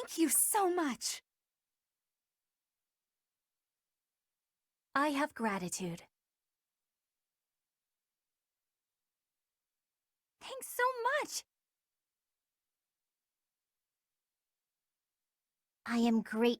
thank you so much. I have gratitude. Thanks so much. I am great.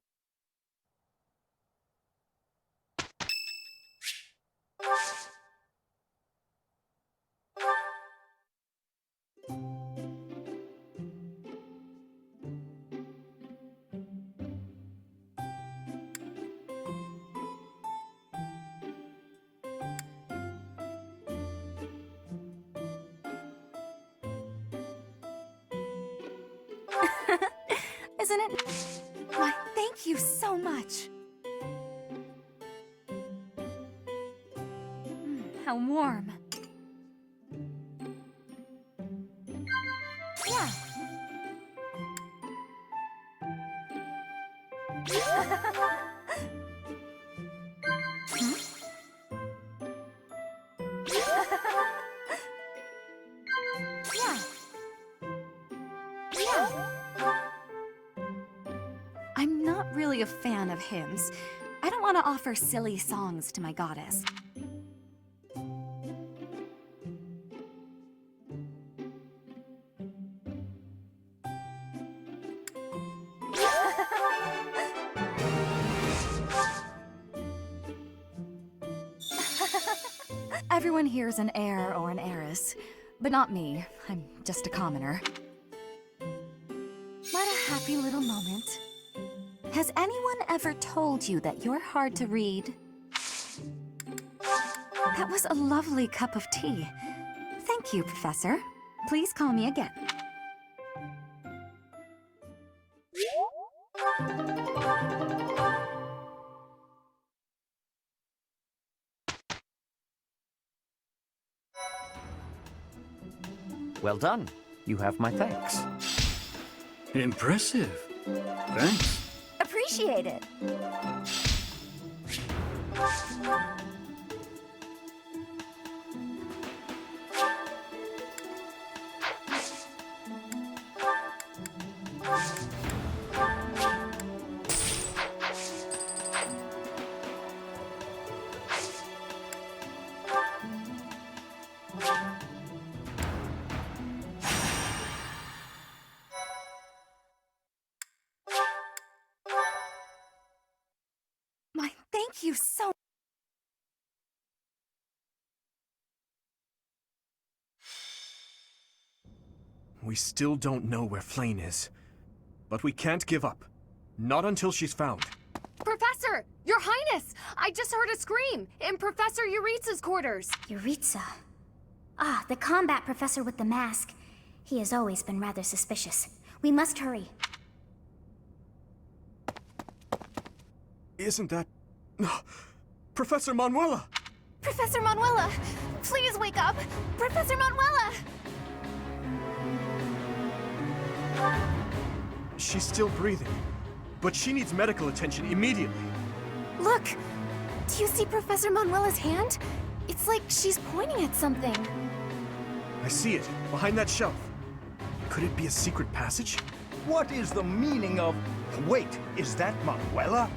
Isn't it? Why, thank you so much. How warm. Yeah. Yeah. Yeah. I'm not really a fan of hymns. I don't want to offer silly songs to my goddess. Everyone here's an heir or an heiress, but not me. I'm just a commoner. What a happy little moment. Has anyone ever told you that you're hard to read? That was a lovely cup of tea. Thank you, Professor. Please call me again. Well done. You have my thanks. Impressive. Thanks. Appreciate it. My, thank you so much. We still don't know where Flame is. But we can't give up. Not until she's found. Professor! Your Highness! I just heard a scream in Professor Yuritsa's quarters. Yuritsa. Ah, the combat professor with the mask. He has always been rather suspicious. We must hurry. Isn't that... Professor Manuela! Professor Manuela! Please wake up! Professor Manuela! She's still breathing. But she needs medical attention immediately. Look! Do you see Professor Manuela's hand? It's like she's pointing at something. I see it, behind that shelf. Could it be a secret passage? What is the meaning of... Wait, is that Manuela?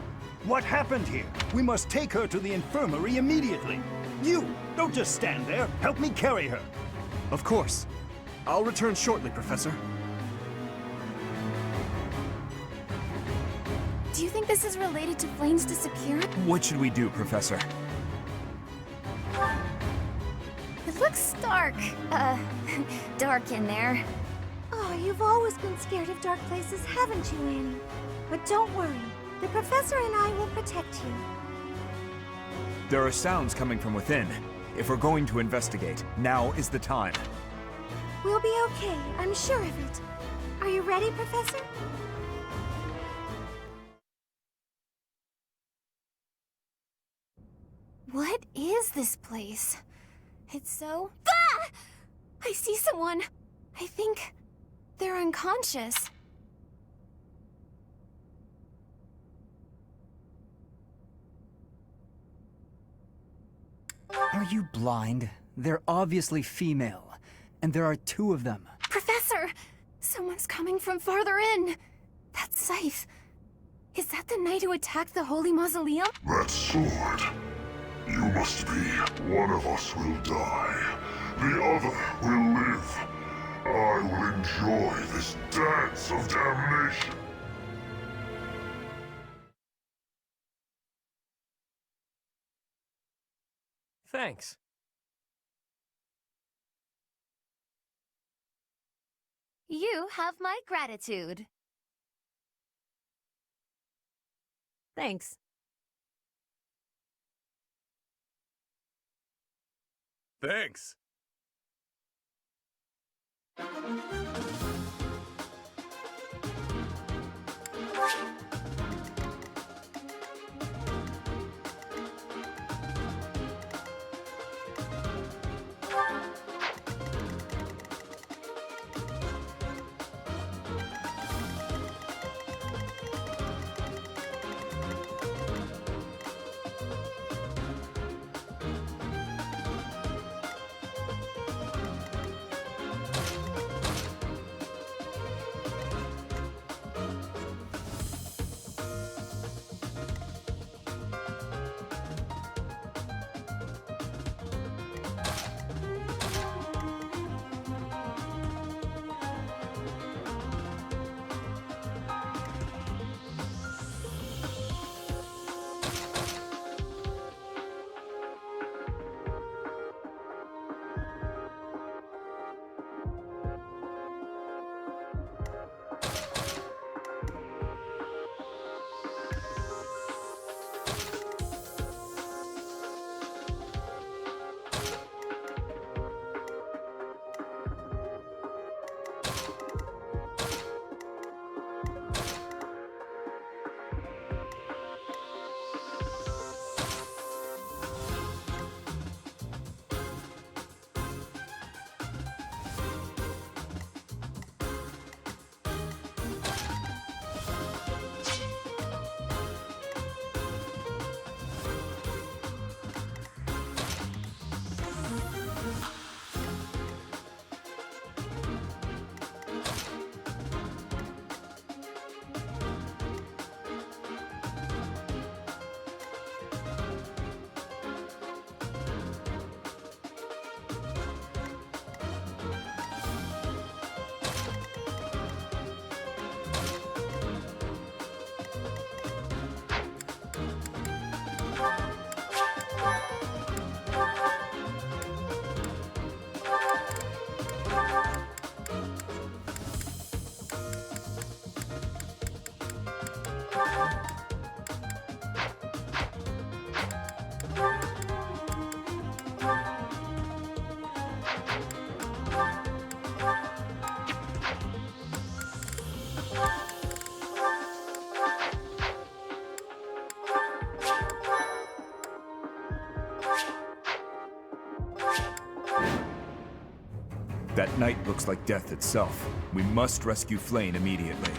What happened here? We must take her to the infirmary immediately. You, don't just stand there. Help me carry her. Of course. I'll return shortly, Professor. Do you think this is related to Flame's disappearance? What should we do, Professor? It looks dark. Dark in there. Oh, you've always been scared of dark places, haven't you, Annie? But don't worry. The Professor and I will protect you. There are sounds coming from within. If we're going to investigate, now is the time. We'll be okay, I'm sure of it. Are you ready, Professor? What is this place? It's so... Ah! I see someone. I think they're unconscious. Are you blind? They're obviously female, and there are two of them. Professor! Someone's coming from farther in. That scythe. Is that the knight who attacked the Holy Mausoleum? That sword. You must be. One of us will die. The other will live. I will enjoy this dance of damnation. Thanks. You have my gratitude. Thanks. Thanks. That knight looks like death itself. We must rescue Flame immediately.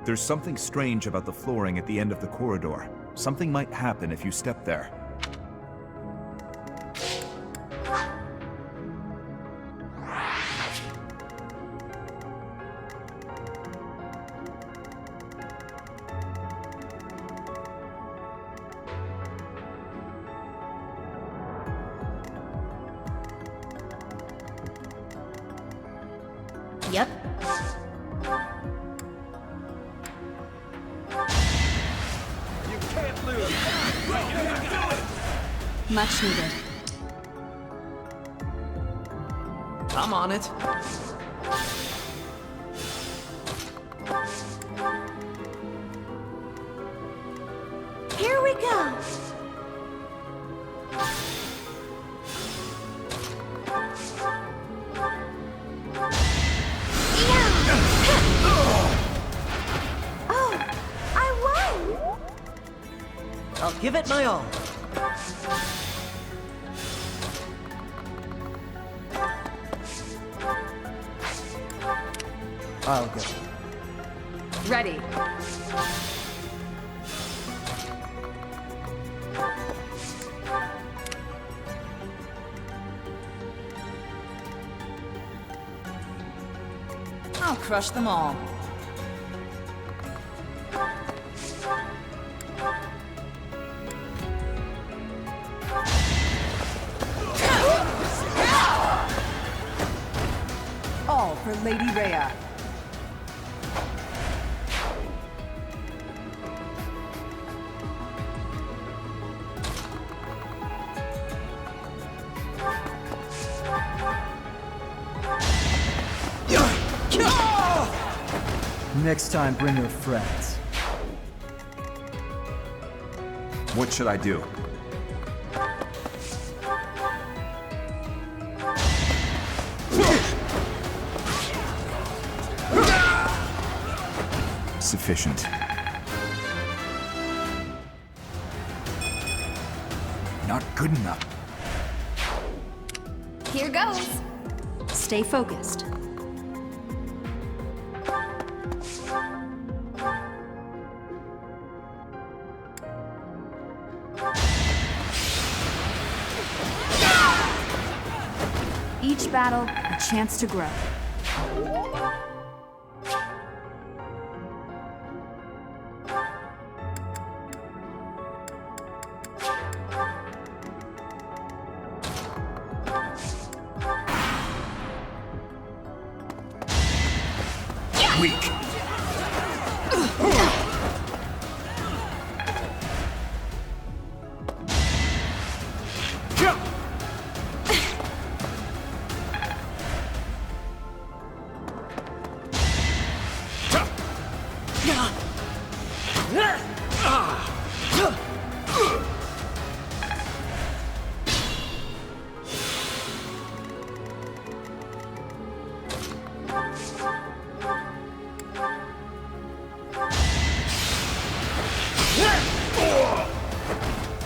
There's something strange about the flooring at the end of the corridor. Something might happen if you step there. Yep. You can't lose. Much needed. I'm on it. Here we go. Oh, I won! I'll give it my all. I'll go. Ready. I'll crush them all. All for Lady Rhea. Next time, bring your friends. What should I do? Sufficient. Not good enough. Here goes. Stay focused. Each battle, a chance to grow. Weak.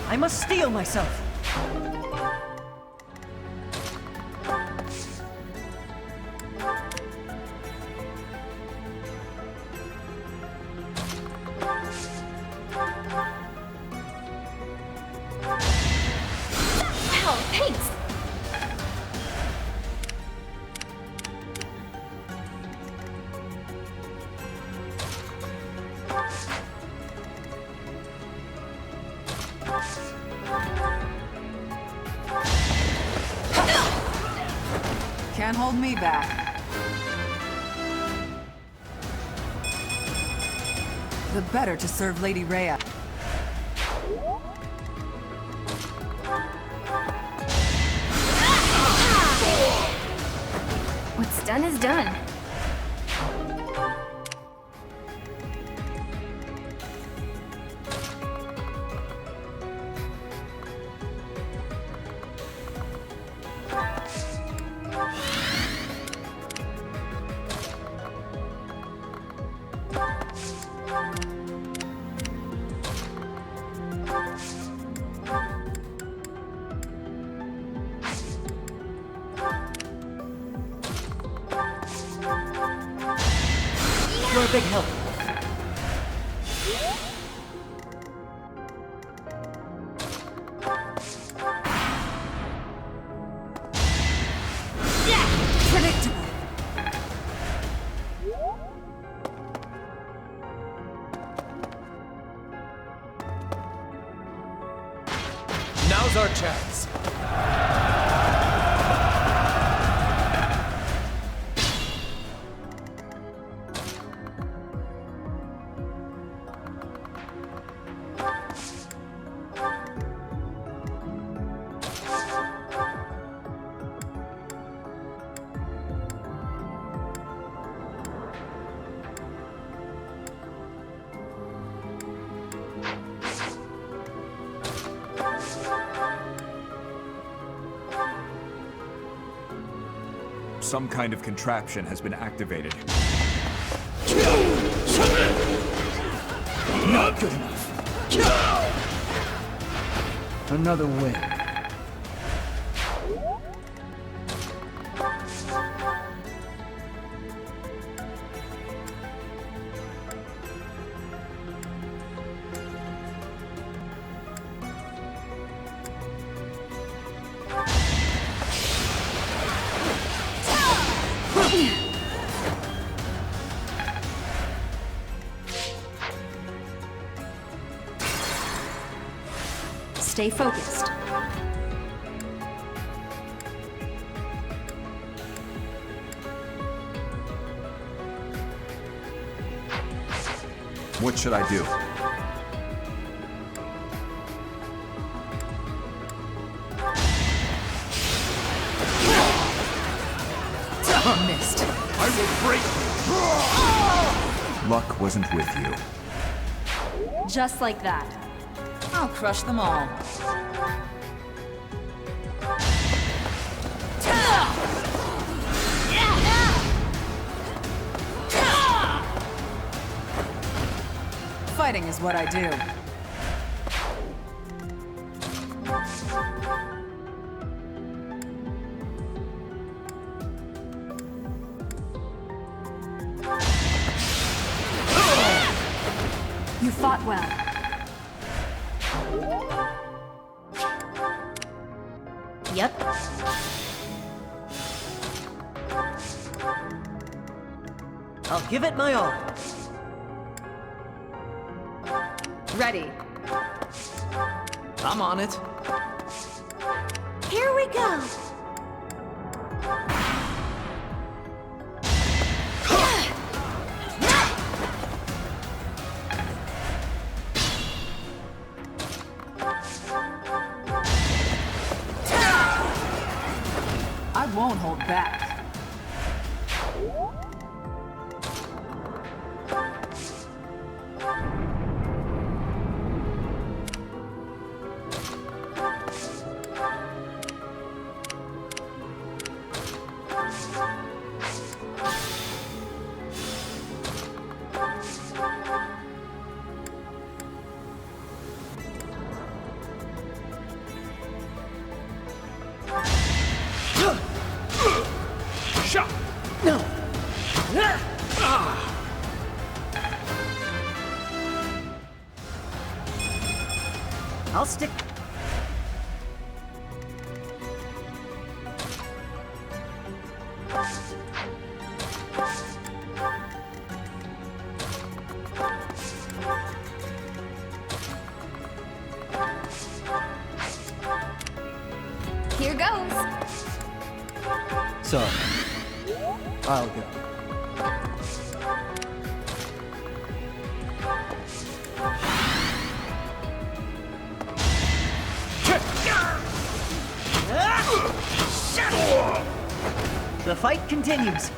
I must steel myself. Wow, thanks. Can't hold me back. The better to serve Lady Rhea. What's done is done. You're a big help. Predictable. Now's our chance. Some kind of contraption has been activated. Not good enough. Another win. Stay focused. What should I do? Missed. I will break you! Luck wasn't with you. Just like that. I'll crush them all. Fighting is what I do. You fought well. Yep. I'll give it my all. Ready. I'm on it. Here we go. I won't hold back. Shot! No! I'll stick. Here goes. So, I'll go. The fight continues.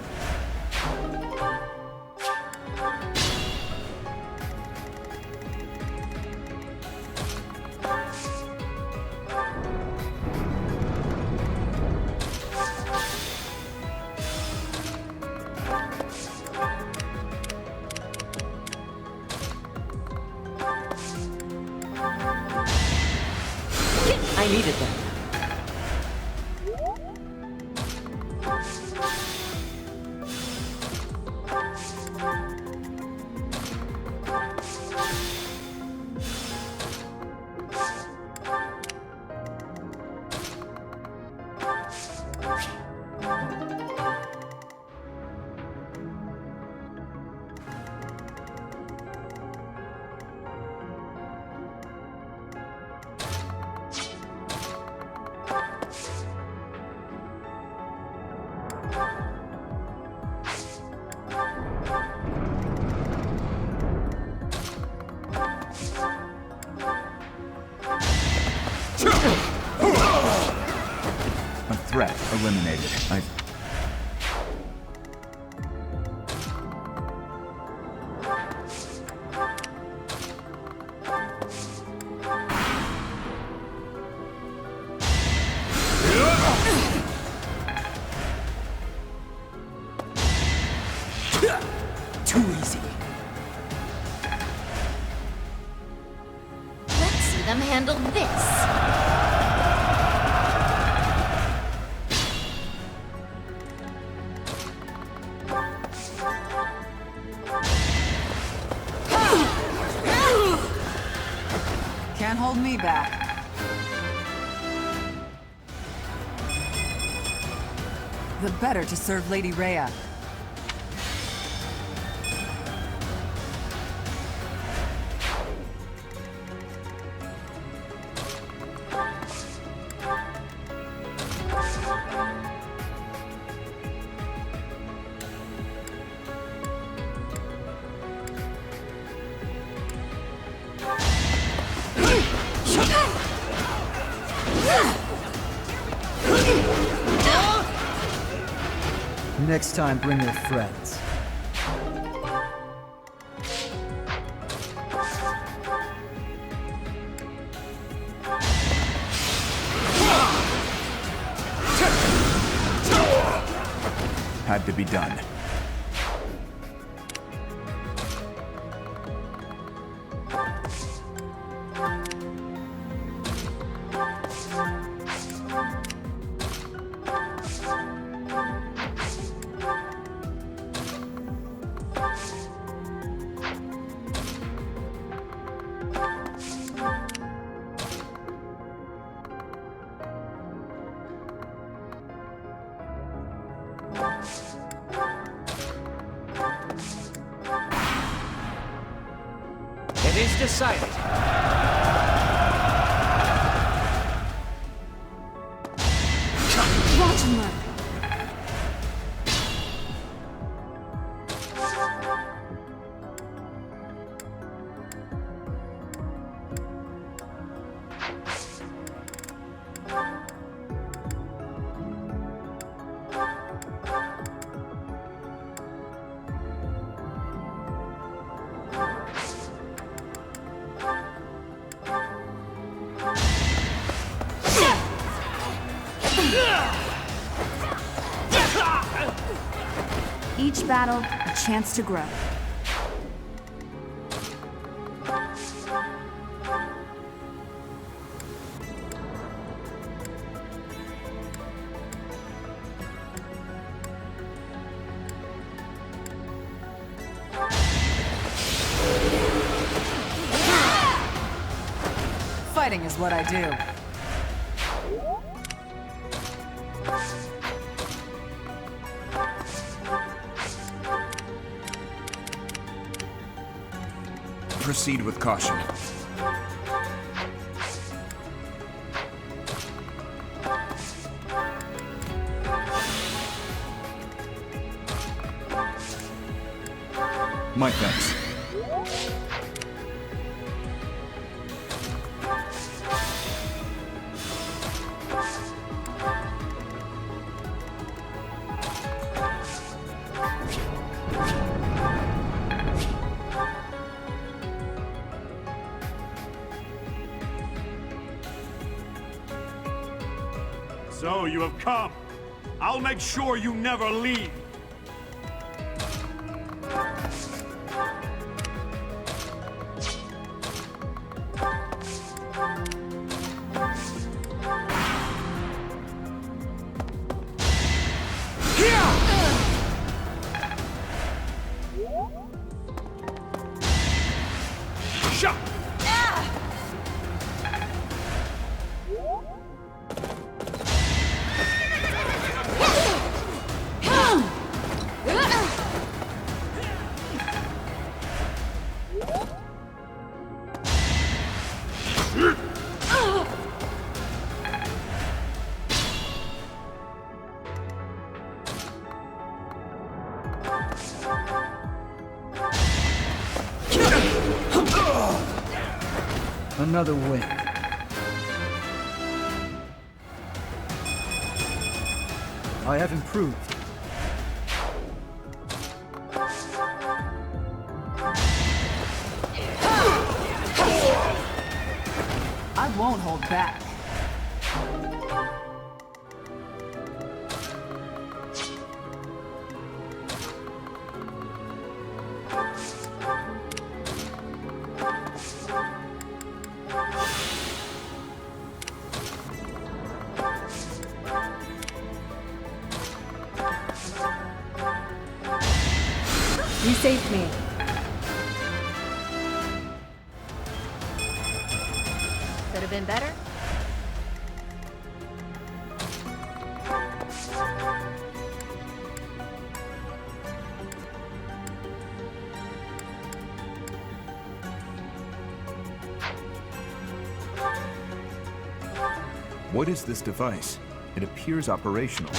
I needed that. A threat eliminated. Too easy. Let's see them handle this. Can't hold me back. The better to serve Lady Rhea. Next time, bring your friends. Had to be done. It is decided. Watch and learn. Each battle, a chance to grow. Fighting is what I do. Proceed with caution. My thanks. So you have come. I'll make sure you never leave. Another win. I have improved. I won't hold back. You saved me. Could have been better. What is this device? It appears operational.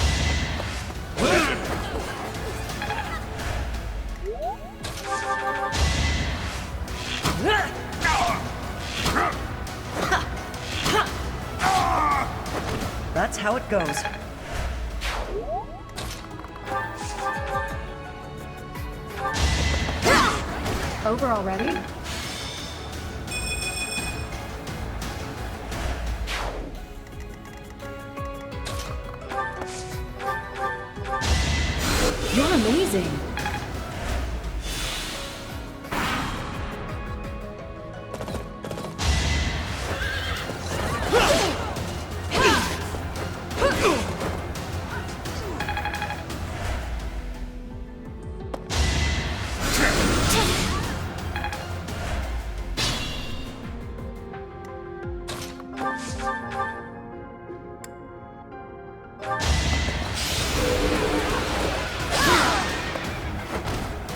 That's how it goes. Over already? You're amazing.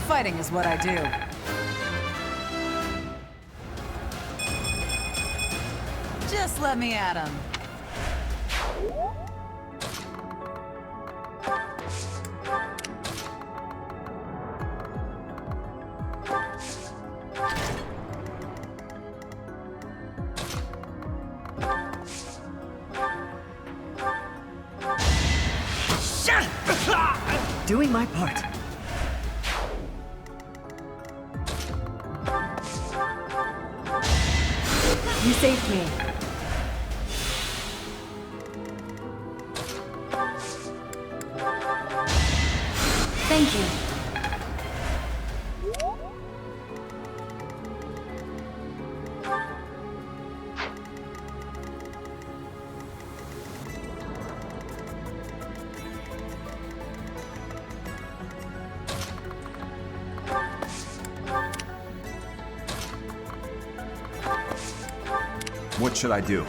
Fighting is what I do. Just let me at him. Doing my part. You saved me. Thank you. What should I do?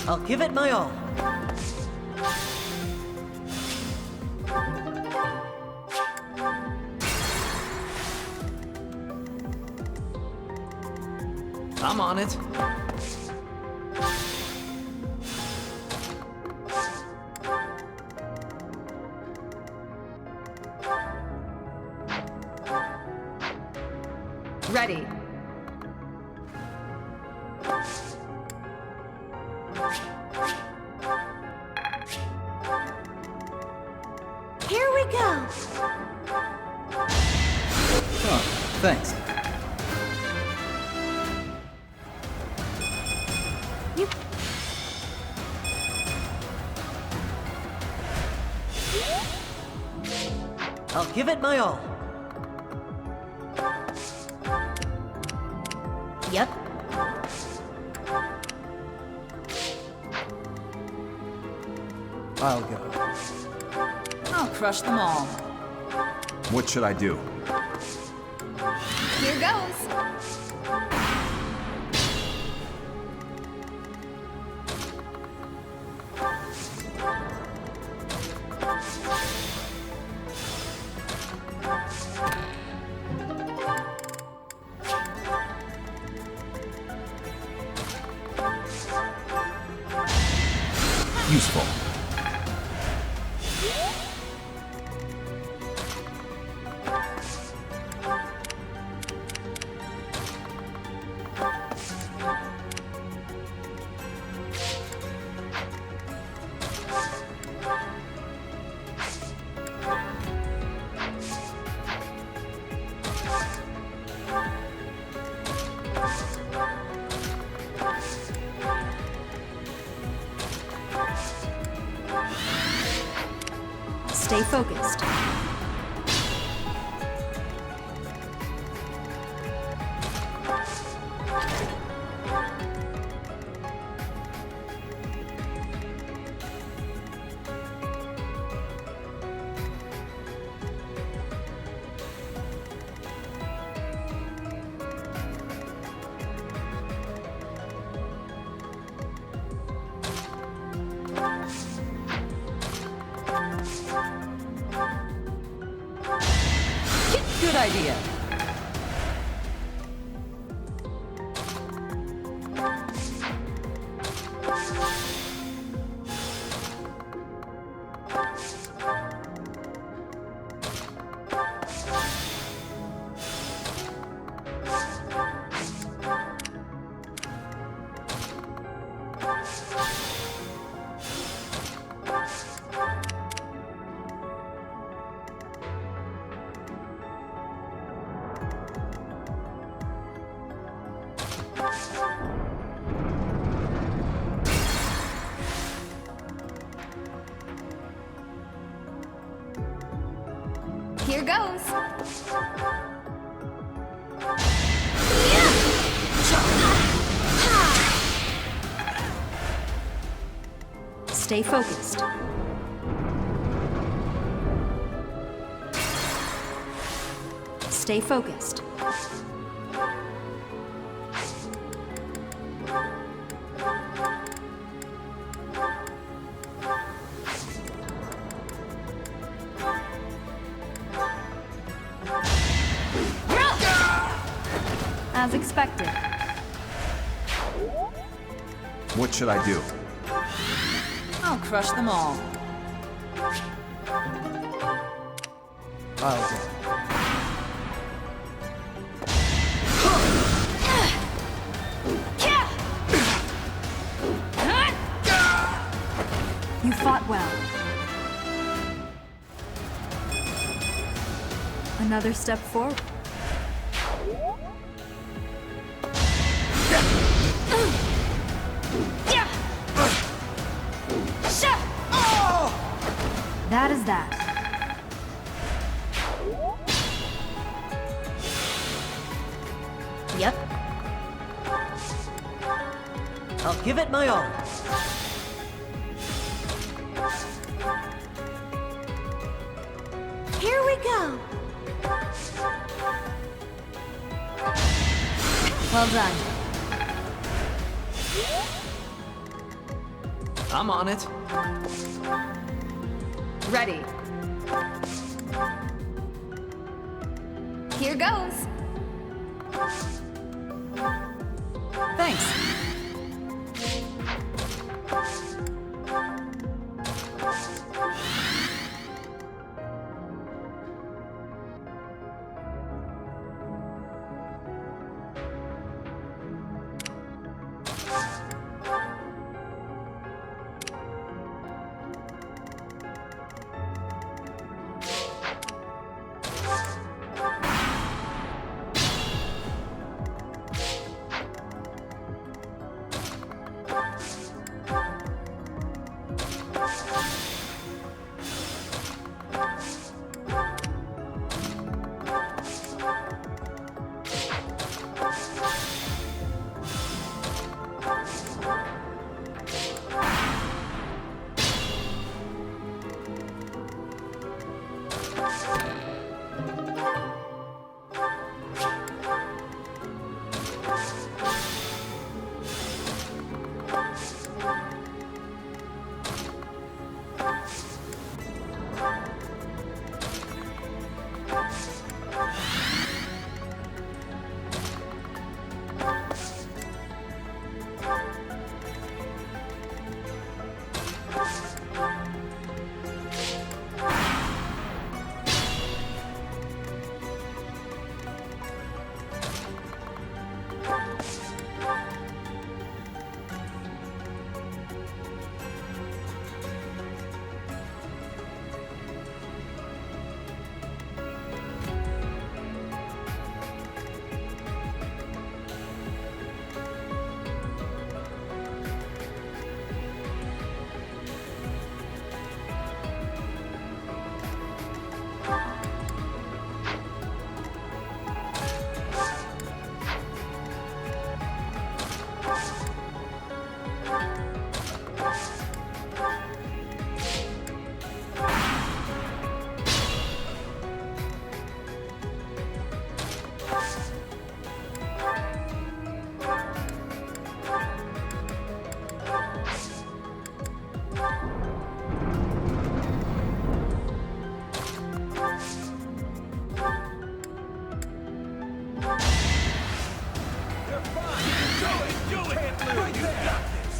I'll give it my all. I'm on it. Ready. Here we go. Oh, thanks. I'll give it my all. Yep. I'll go. I'll crush them all. What should I do? Here goes. Useful. Stay focused. idea. Here goes. Stay focused. Stay focused. As expected. What should I do? I'll crush them all. I'll go. You fought well. Another step forward. That is that. Yep. I'll give it my all. Here we go. Well done. I'm on it. Ready. Here goes. Thanks.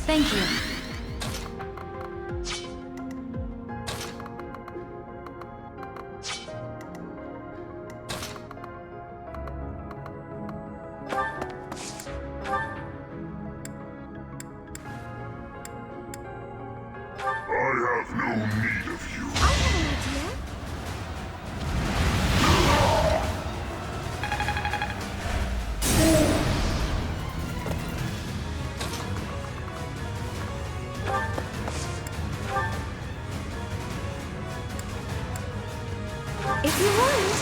Thank you. I have no need of you. I have an idea. If you want,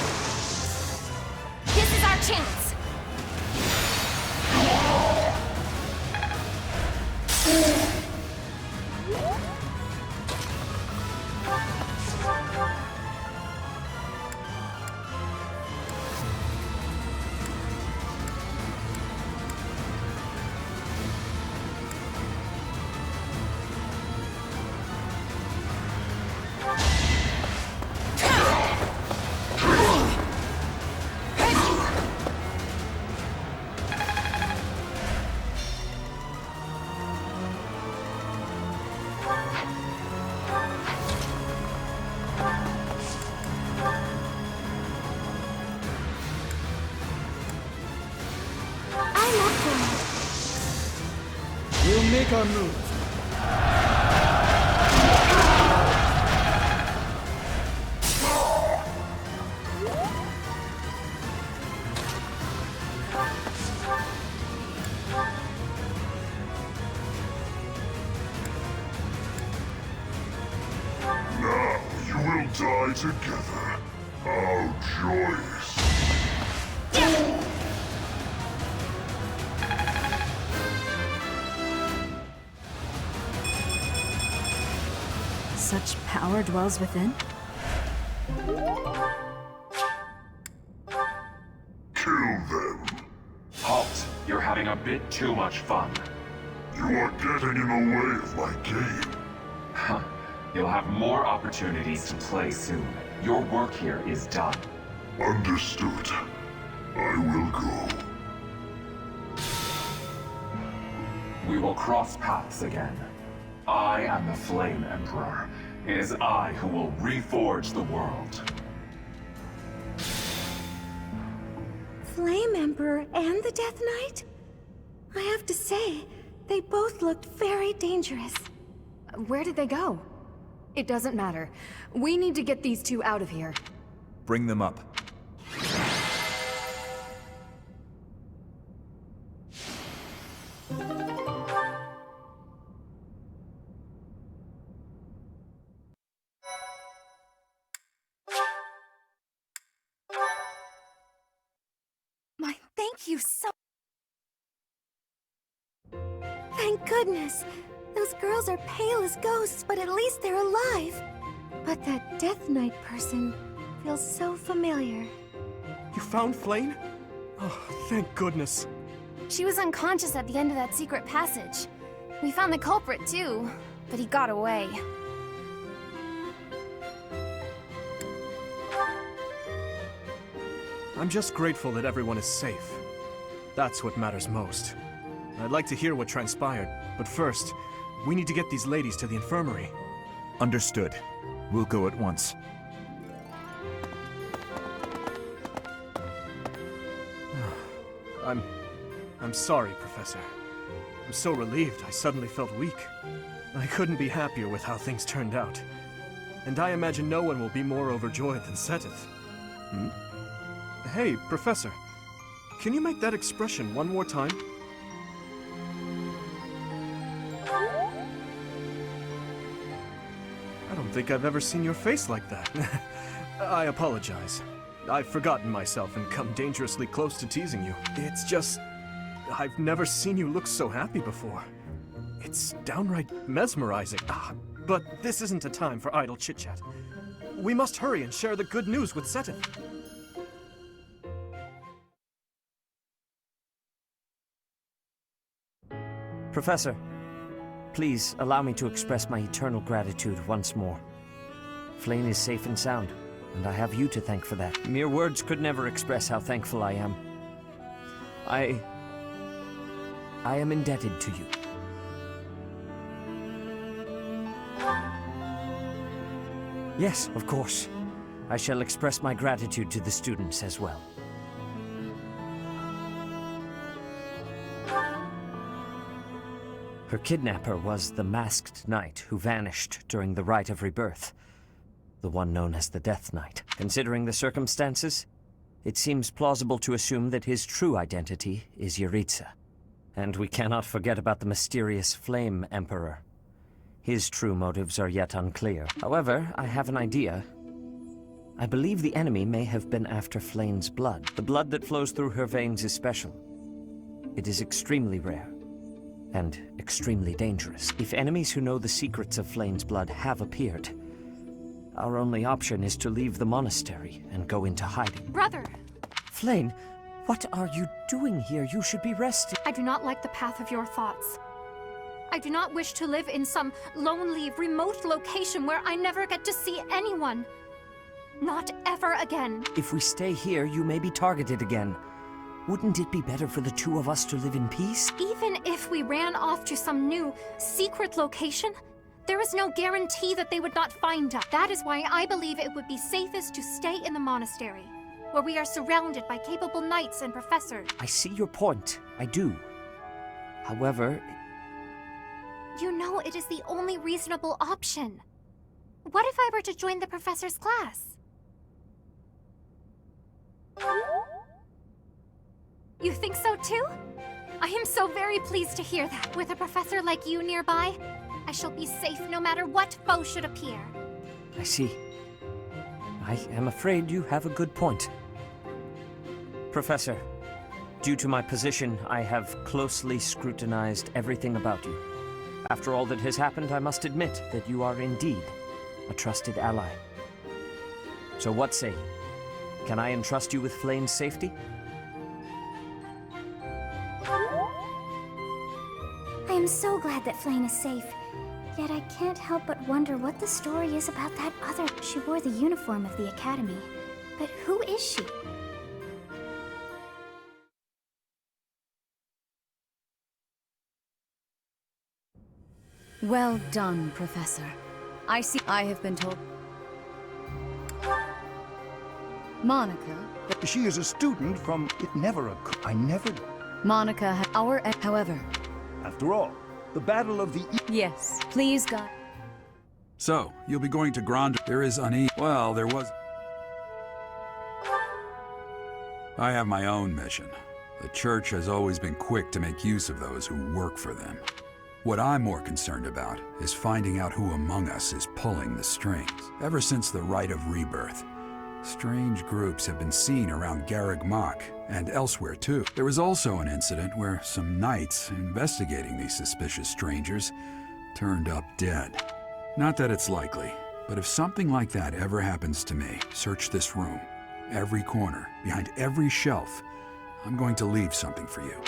this is our chance. We'll make our move. Now you will die together. How joyous. Such power dwells within? Kill them. Halt! You're having a bit too much fun. You are getting in the way of my game. Huh. You'll have more opportunities to play soon. Your work here is done. Understood. I will go. We will cross paths again. I am the Flame Emperor. It is I who will reforge the world. Flame Emperor and the Death Knight? I have to say, they both looked very dangerous. Where did they go? It doesn't matter. We need to get these two out of here. Bring them up. Thank you so... Thank goodness! Those girls are pale as ghosts, but at least they're alive. But that Death Knight person feels so familiar. You found Flame? Oh, thank goodness. She was unconscious at the end of that secret passage. We found the culprit, too, but he got away. I'm just grateful that everyone is safe. That's what matters most. I'd like to hear what transpired, but first, we need to get these ladies to the infirmary. Understood. We'll go at once. I'm sorry, Professor. I'm so relieved I suddenly felt weak. I couldn't be happier with how things turned out. And I imagine no one will be more overjoyed than Seteth. Hmm? Hey, Professor. Can you make that expression one more time? I don't think I've ever seen your face like that. I apologize. I've forgotten myself and come dangerously close to teasing you. It's just... I've never seen you look so happy before. It's downright mesmerizing. But this isn't a time for idle chit-chat. We must hurry and share the good news with Seteth. Professor, please allow me to express my eternal gratitude once more. Flame is safe and sound, and I have you to thank for that. Mere words could never express how thankful I am. I am indebted to you. Yes, of course. I shall express my gratitude to the students as well. Her kidnapper was the masked knight who vanished during the Rite of Rebirth, the one known as the Death Knight. Considering the circumstances, it seems plausible to assume that his true identity is Yaritza. And we cannot forget about the mysterious Flame Emperor. His true motives are yet unclear. However, I have an idea. I believe the enemy may have been after Flame's blood. The blood that flows through her veins is special. It is extremely rare, and extremely dangerous. If enemies who know the secrets of Flame's blood have appeared, our only option is to leave the monastery and go into hiding. Brother! Flame, what are you doing here? You should be resting. I do not like the path of your thoughts. I do not wish to live in some lonely, remote location where I never get to see anyone. Not ever again. If we stay here, you may be targeted again. Wouldn't it be better for the two of us to live in peace? Even if we ran off to some new, secret location, there is no guarantee that they would not find us. That is why I believe it would be safest to stay in the monastery, where we are surrounded by capable knights and professors. I see your point. I do. However... You know it is the only reasonable option. What if I were to join the professor's class? You think so too? I am so very pleased to hear that. With a professor like you nearby, I shall be safe no matter what foe should appear. I see. I am afraid you have a good point. Professor, due to my position, I have closely scrutinized everything about you. After all that has happened, I must admit that you are indeed a trusted ally. So what say you? Can I entrust you with Flame's safety? I am so glad that Flame is safe. Yet I can't help but wonder what the story is about that other. She wore the uniform of the academy. But who is she? Well done, Professor. I see I have been told... Monica... She is a student from... It never occurred. I never... Monica, however... After all, the Battle of the... Yes, please, God. So, you'll be going to Grand... There is unease... Well, there was... I have my own mission. The Church has always been quick to make use of those who work for them. What I'm more concerned about is finding out who among us is pulling the strings. Ever since the Rite of Rebirth, strange groups have been seen around Garreg Mach and elsewhere too. There was also an incident where some knights investigating these suspicious strangers turned up dead. Not that it's likely, but if something like that ever happens to me, search this room, every corner, behind every shelf. I'm going to leave something for you.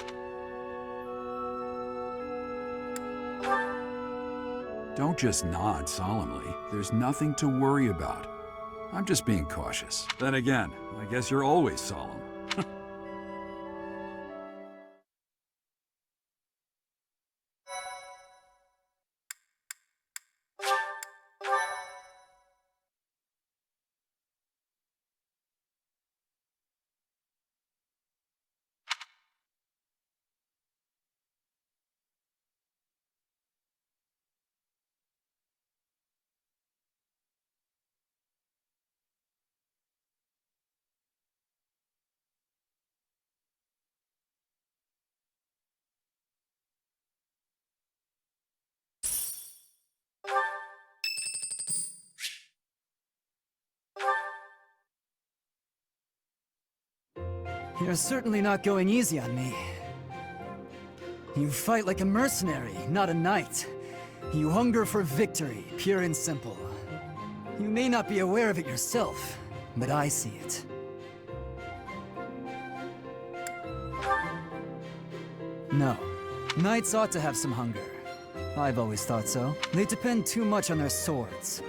Don't just nod solemnly. There's nothing to worry about. I'm just being cautious. Then again, I guess you're always solemn. You're certainly not going easy on me. You fight like a mercenary, not a knight. You hunger for victory, pure and simple. You may not be aware of it yourself, but I see it. No. Knights ought to have some hunger. I've always thought so. They depend too much on their swords.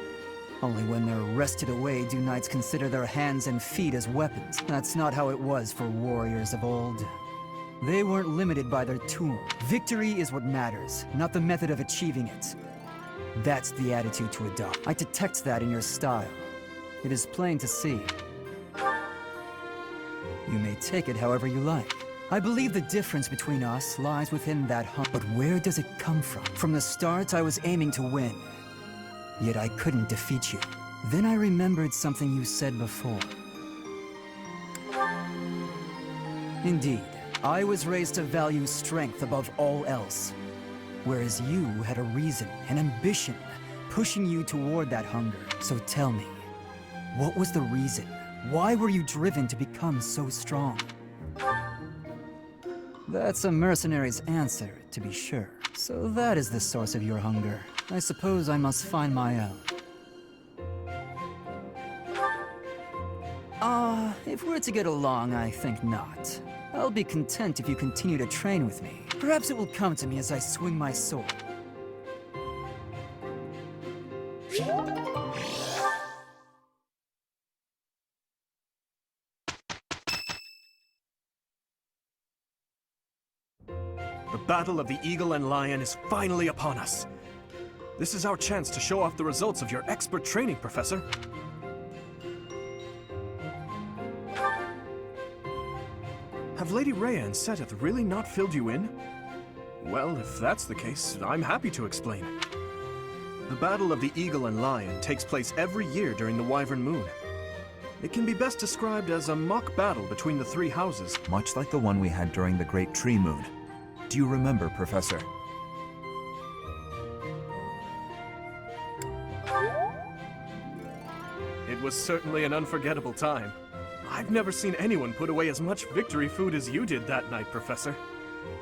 Only when they're wrested away do knights consider their hands and feet as weapons. That's not how it was for warriors of old. They weren't limited by their tool. Victory is what matters, not the method of achieving it. That's the attitude to adopt. I detect that in your style. It is plain to see. You may take it however you like. I believe the difference between us lies within that hunger. But where does it come from? From the start, I was aiming to win. Yet I couldn't defeat you. Then I remembered something you said before. Indeed, I was raised to value strength above all else. Whereas you had a reason, an ambition, pushing you toward that hunger. So tell me, what was the reason? Why were you driven to become so strong? That's a mercenary's answer, to be sure. So that is the source of your hunger. I suppose I must find my own. If we're to get along, I think not. I'll be content if you continue to train with me. Perhaps it will come to me as I swing my sword. The Battle of the Eagle and Lion is finally upon us. This is our chance to show off the results of your expert training, Professor. Have Lady Rhea and Seteth really not filled you in? Well, if that's the case, I'm happy to explain. The Battle of the Eagle and Lion takes place every year during the Wyvern Moon. It can be best described as a mock battle between the three houses. Much like the one we had during the Great Tree Moon. Do you remember, Professor? It was certainly an unforgettable time. I've never seen anyone put away as much victory food as you did that night, Professor.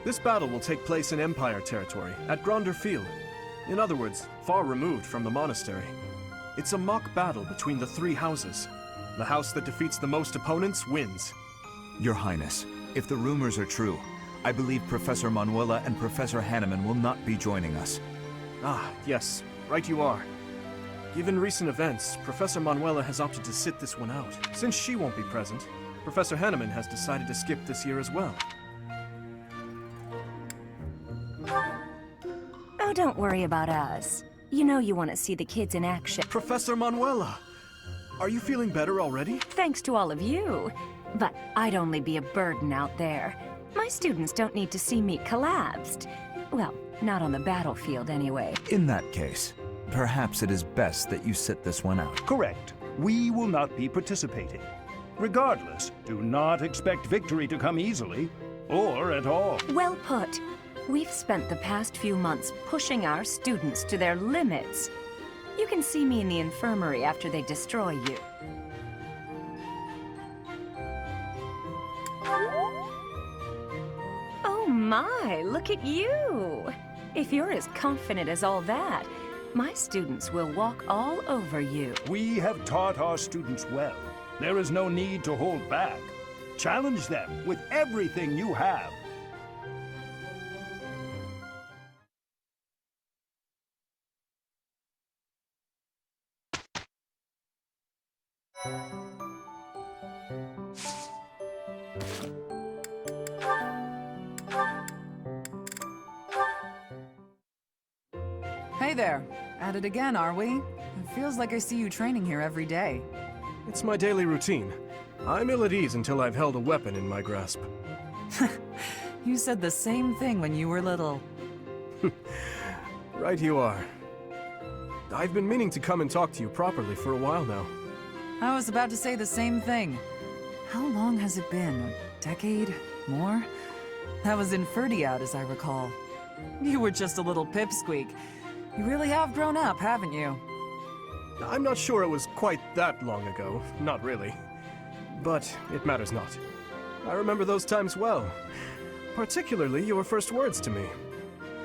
This battle will take place in Empire territory, at Gronder Field. In other words, far removed from the monastery. It's a mock battle between the three houses. The house that defeats the most opponents wins. Your Highness, if the rumors are true, I believe Professor Manuela and Professor Hanneman will not be joining us. Ah, yes, right you are. Given recent events, Professor Manuela has opted to sit this one out. Since she won't be present, Professor Hanneman has decided to skip this year as well. Oh, don't worry about us. You know you want to see the kids in action. Professor Manuela! Are you feeling better already? Thanks to all of you. But I'd only be a burden out there. My students don't need to see me collapsed. Well, not on the battlefield anyway. In that case, perhaps it is best that you sit this one out. Correct. We will not be participating. Regardless, do not expect victory to come easily, or at all. Well put. We've spent the past few months pushing our students to their limits. You can see me in the infirmary after they destroy you. Oh my, look at you! If you're as confident as all that, my students will walk all over you. We have taught our students well. There is no need to hold back. Challenge them with everything you have. Hey there. At it again, are we? It feels like I see you training here every day. It's my daily routine. I'm ill at ease until I've held a weapon in my grasp. You said the same thing when you were little. Right you are. I've been meaning to come and talk to you properly for a while now. I was about to say the same thing. How long has it been? A decade? More? That was in Ferdiad, as I recall. You were just a little pipsqueak. You really have grown up, haven't you? I'm not sure it was quite that long ago. Not really. But it matters not. I remember those times well. Particularly your first words to me.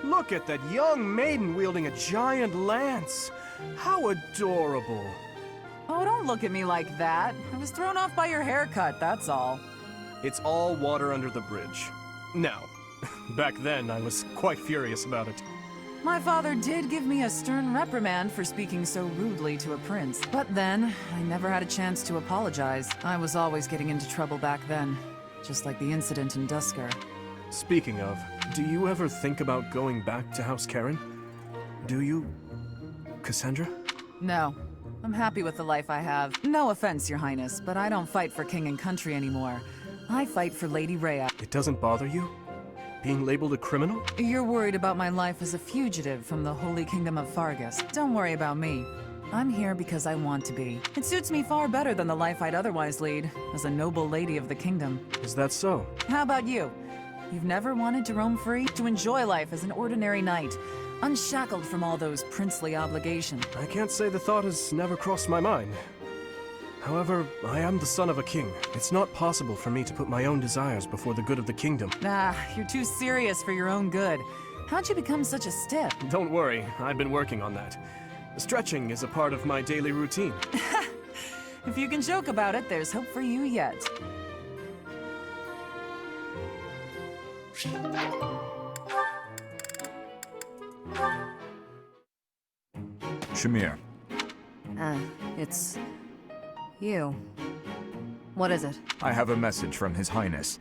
Look at that young maiden wielding a giant lance. How adorable. Oh, don't look at me like that. I was thrown off by your haircut, that's all. It's all water under the bridge. Now, back then I was quite furious about it. My father did give me a stern reprimand for speaking so rudely to a prince. But then, I never had a chance to apologize. I was always getting into trouble back then. Just like the incident in Dusker. Speaking of, do you ever think about going back to House Karen? Do you? Cassandra? No. I'm happy with the life I have. No offense, Your Highness, but I don't fight for king and country anymore. I fight for Lady Rhea. It doesn't bother you? Being labeled a criminal? You're worried about my life as a fugitive from the Holy Kingdom of Fargus. Don't worry about me. I'm here because I want to be. It suits me far better than the life I'd otherwise lead, as a noble lady of the kingdom. Is that so? How about you? You've never wanted to roam free? To enjoy life as an ordinary knight, unshackled from all those princely obligations? I can't say the thought has never crossed my mind. However, I am the son of a king. It's not possible for me to put my own desires before the good of the kingdom. Ah, you're too serious for your own good. How'd you become such a stiff? Don't worry, I've been working on that. Stretching is a part of my daily routine. If you can joke about it, there's hope for you yet. Shamir. It's... you. What is it? I have a message from His Highness.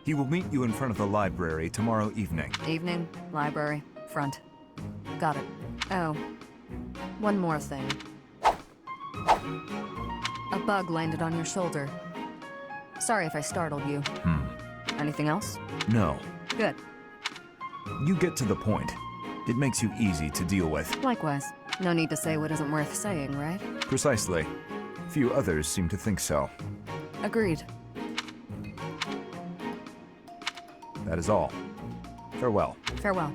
He will meet you in front of the library tomorrow evening. Evening, library, front. Got it. Oh, one more thing. A bug landed on your shoulder. Sorry if I startled you. Anything else? No. Good. You get to the point. It makes you easy to deal with. Likewise. No need to say what isn't worth saying, right? Precisely. Few others seem to think so. Agreed. That is all. Farewell. Farewell.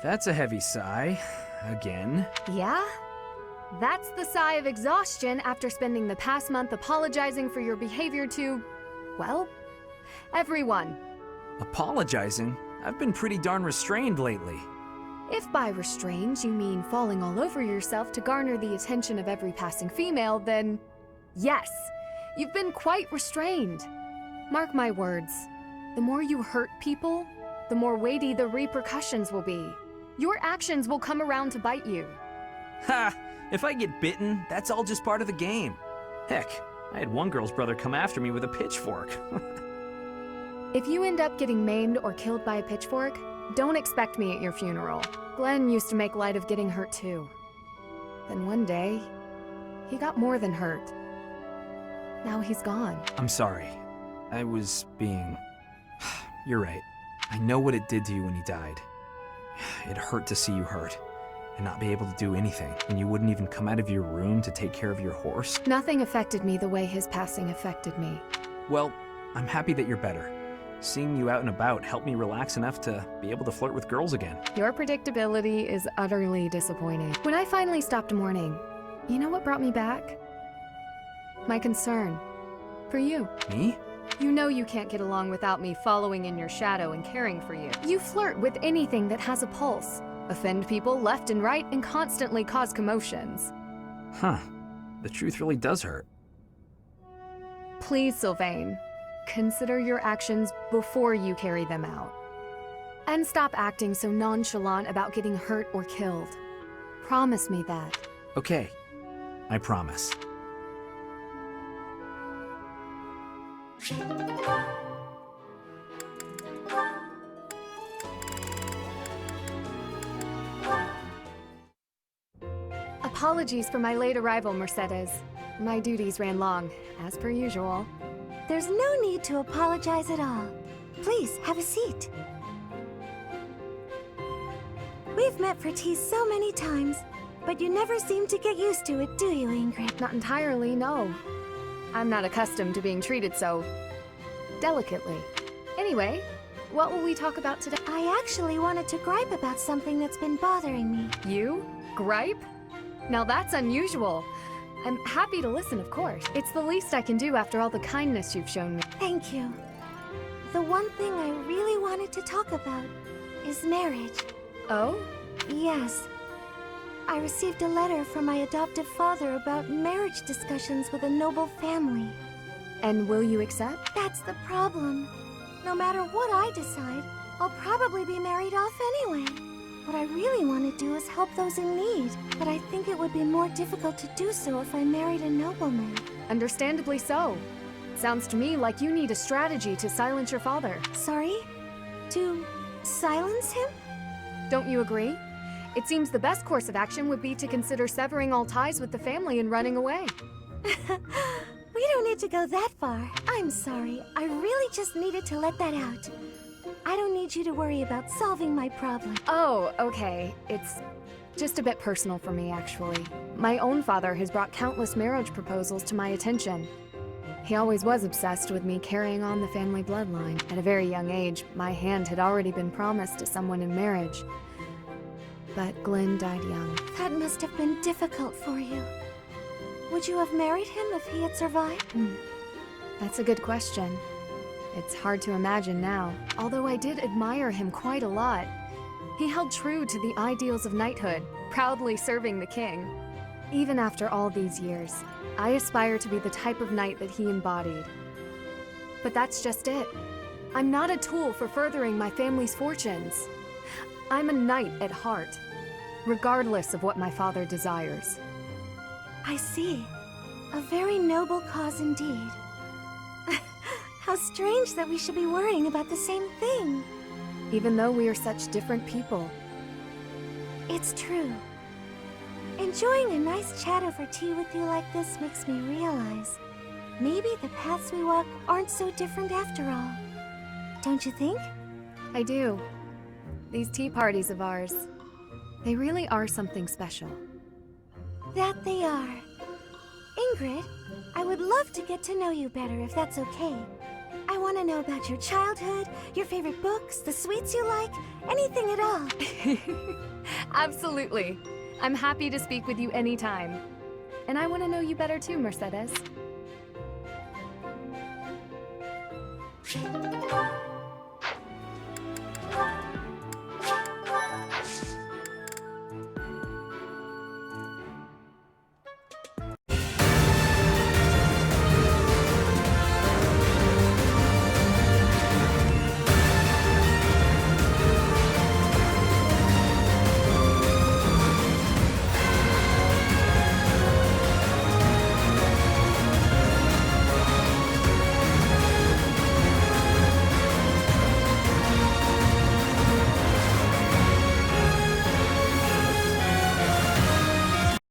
That's a heavy sigh. Again. Yeah? That's the sigh of exhaustion after spending the past month apologizing for your behavior to, well, everyone. Apologizing? I've been pretty darn restrained lately. If by restrained you mean falling all over yourself to garner the attention of every passing female, then yes, you've been quite restrained. Mark my words, the more you hurt people, the more weighty the repercussions will be. Your actions will come around to bite you. Ha! If I get bitten, that's all just part of the game. Heck, I had one girl's brother come after me with a pitchfork. If you end up getting maimed or killed by a pitchfork, don't expect me at your funeral. Glenn used to make light of getting hurt too. Then one day, he got more than hurt. Now he's gone. I'm sorry. I was being... You're right. I know what it did to you when he died. It hurt to see you hurt, and not be able to do anything, and you wouldn't even come out of your room to take care of your horse. Nothing affected me the way his passing affected me. Well, I'm happy that you're better. Seeing you out and about helped me relax enough to be able to flirt with girls again. Your predictability is utterly disappointing. When I finally stopped mourning, you know what brought me back? My concern. For you. Me? You know you can't get along without me following in your shadow and caring for you. You flirt with anything that has a pulse, offend people left and right, and constantly cause commotions. Huh. The truth really does hurt. Please, Sylvain. Consider your actions before you carry them out. And stop acting so nonchalant about getting hurt or killed. Promise me that. Okay. I promise. Apologies for my late arrival, Mercedes. My duties ran long, as per usual. There's no need to apologize at all. Please, have a seat. We've met for tea so many times, but you never seem to get used to it, do you, Ingrid? Not entirely, no. I'm not accustomed to being treated so... delicately. Anyway, what will we talk about today? I actually wanted to gripe about something that's been bothering me. You? Gripe? Now that's unusual. I'm happy to listen, of course. It's the least I can do after all the kindness you've shown me. Thank you. The one thing I really wanted to talk about is marriage. Oh? Yes. I received a letter from my adoptive father about marriage discussions with a noble family. And will you accept? That's the problem. No matter what I decide, I'll probably be married off anyway. What I really want to do is help those in need, but I think it would be more difficult to do so if I married a nobleman. Understandably so. Sounds to me like you need a strategy to silence your father. Sorry? To silence him? Don't you agree? It seems the best course of action would be to consider severing all ties with the family and running away. We don't need to go that far. I'm sorry. I really just needed to let that out. I don't need you to worry about solving my problem. Oh, okay. It's just a bit personal for me, actually. My own father has brought countless marriage proposals to my attention. He always was obsessed with me carrying on the family bloodline. At a very young age, my hand had already been promised to someone in marriage. But Glenn died young. That must have been difficult for you. Would you have married him if he had survived? That's a good question. It's hard to imagine now, although I did admire him quite a lot. He held true to the ideals of knighthood, proudly serving the king. Even after all these years, I aspire to be the type of knight that he embodied. But that's just it. I'm not a tool for furthering my family's fortunes. I'm a knight at heart, regardless of what my father desires. I see. A very noble cause indeed. How strange that we should be worrying about the same thing. Even though we are such different people. It's true. Enjoying a nice chat over tea with you like this makes me realize maybe the paths we walk aren't so different after all. Don't you think? I do. These tea parties of ours, they really are something special. That they are. Ingrid, I would love to get to know you better if that's okay. I want to know about your childhood, your favorite books, the sweets you like, anything at all. Absolutely. I'm happy to speak with you anytime. And I want to know you better too, Mercedes.